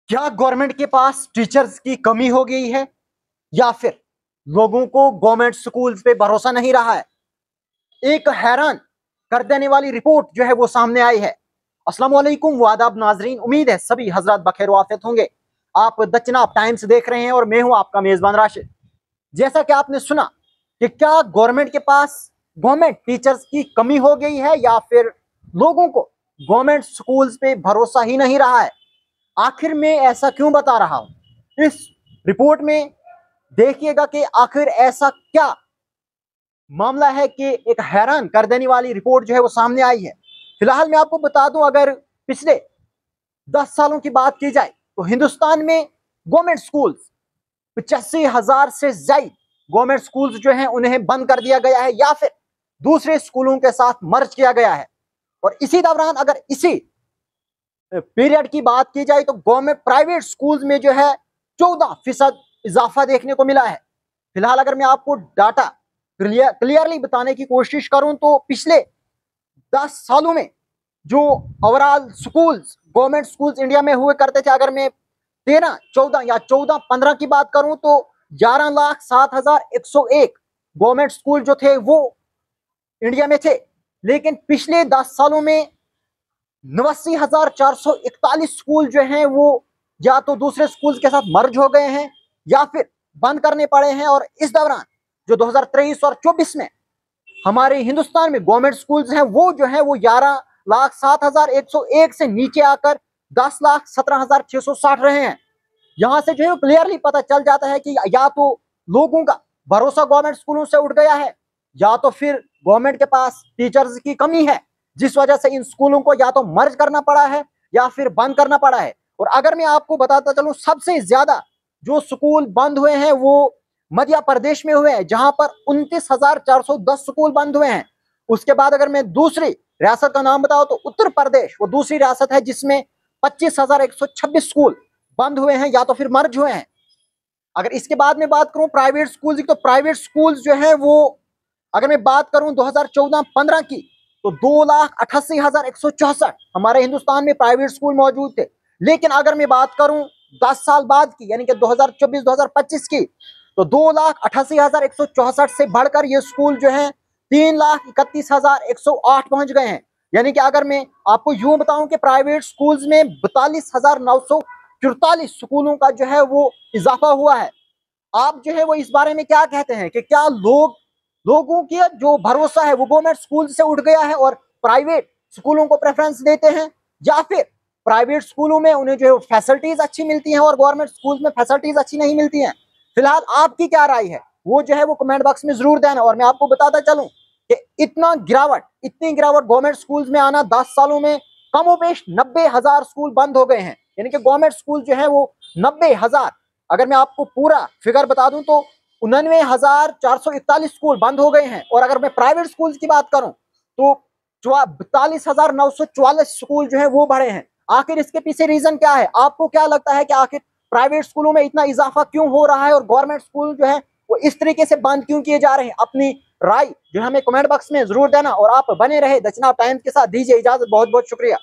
क्या गवर्नमेंट के पास टीचर्स की कमी हो गई है या फिर लोगों को गवर्नमेंट स्कूल्स पे भरोसा नहीं रहा है। एक हैरान कर देने वाली रिपोर्ट जो है वो सामने आई है। अस्सलाम वालेकुम वादाब नाजरीन, उम्मीद है सभी हजरत बखैर वाफियत होंगे। आप द चिनाब टाइम्स देख रहे हैं और मैं हूं आपका मेजबान राशिद। जैसा कि आपने सुना कि क्या गवर्नमेंट के पास गवर्नमेंट टीचर्स की कमी हो गई है या फिर लोगों को गवर्नमेंट स्कूल्स पे भरोसा ही नहीं रहा है। आखिर में ऐसा क्यों बता रहा हूं, इस रिपोर्ट में देखिएगा कि आखिर ऐसा क्या मामला है कि एक हैरान कर देने वाली रिपोर्ट जो है वो सामने आई है। फिलहाल मैं आपको बता दूं, अगर पिछले 10 सालों की बात की जाए तो हिंदुस्तान में गवर्नमेंट स्कूल्स 85,000 से ज्यादा गवर्नमेंट स्कूल्स जो हैं उन्हें बंद कर दिया गया है या फिर दूसरे स्कूलों के साथ मर्ज किया गया है। और इसी दौरान अगर इसी पीरियड की बात की जाए तो गवर्नमेंट प्राइवेट स्कूल्स में जो है 14% इजाफा देखने को मिला है। फिलहाल अगर मैं आपको डाटा क्लियरली बताने की कोशिश करूं तो पिछले 10 सालों में जो overall schools government schools India में हुए करते थे, अगर मैं 13, 14 या 14, 15 की बात करूं तो 11,07,101 गवर्नमेंट स्कूल जो थे वो इंडिया में थे। लेकिन पिछले 10 सालों में 89,441 स्कूल जो हैं वो या तो दूसरे स्कूल के साथ मर्ज हो गए हैं या फिर बंद करने पड़े हैं। और इस दौरान जो 2023 और 24 में हमारे हिंदुस्तान में गवर्नमेंट स्कूल्स हैं वो जो है वो 11,07,101 से नीचे आकर 10,17,660 रहे हैं। यहां से जो है क्लियरली पता चल जाता है कि या तो लोगों का भरोसा गवर्नमेंट स्कूलों से उठ गया है या तो फिर गवर्नमेंट के पास टीचर्स की कमी है, जिस वजह से इन स्कूलों को या तो मर्ज करना पड़ा है या फिर बंद करना पड़ा है। और अगर मैं आपको बताता चलूं, सबसे ज्यादा जो स्कूल बंद हुए हैं वो मध्य प्रदेश में हुए हैं, जहां पर 29,410 स्कूल बंद हुए हैं। उसके बाद अगर मैं दूसरी रियासत का नाम बताऊं तो उत्तर प्रदेश वो दूसरी रियासत है जिसमें 25,126 स्कूल बंद हुए हैं या तो फिर मर्ज हुए हैं। अगर इसके बाद में बात करूं प्राइवेट स्कूल की, तो प्राइवेट स्कूल जो है वो अगर मैं बात करूं 2014-15 की तो 2,88,164 हमारे हिंदुस्तान में प्राइवेट स्कूल मौजूद थे। लेकिन अगर मैं बात करूं 10 साल बाद की, यानी कि 2024-2025 की, तो 2,88,164 से बढ़कर ये स्कूल जो है 3,31,108 पहुंच गए हैं। यानी कि अगर मैं आपको यूं बताऊं कि प्राइवेट स्कूल्स में 42,944 स्कूलों का जो है वो इजाफा हुआ है। आप जो है वो इस बारे में क्या कहते हैं कि क्या लोगों की जो भरोसा है वो गवर्नमेंट स्कूल से उठ गया है और प्राइवेट स्कूलों को प्रेफरेंस देते हैं, या फिर प्राइवेट स्कूलों में उन्हें जो है फैसिलिटीज अच्छी मिलती हैं और गवर्नमेंट स्कूल में फैसिलिटीज अच्छी नहीं मिलती हैं। फिलहाल आपकी क्या राय है वो जो है वो कमेंट बॉक्स में जरूर देना। और मैं आपको बताता चलूं कि इतनी गिरावट गवर्नमेंट स्कूल्स में आना 10 सालों में कमोबेश 90,000 स्कूल बंद हो गए हैं। यानी कि गवर्नमेंट स्कूल जो है वो 90,000, अगर मैं आपको पूरा फिगर बता दूं तो 99,441 स्कूल बंद हो गए हैं। और अगर मैं प्राइवेट स्कूल की बात करूं तो 42,944 स्कूल जो है वो बढ़े हैं। आखिर इसके पीछे रीजन क्या है? आपको क्या लगता है कि आखिर प्राइवेट स्कूलों में इतना इजाफा क्यों हो रहा है और गवर्नमेंट स्कूल जो है वो इस तरीके से बंद क्यों किए जा रहे हैं? अपनी राय जो हमें कमेंट बॉक्स में जरूर देना और आप बने रहे द चिनाब टाइम्स के साथ। दीजिए इजाजत, बहुत बहुत शुक्रिया।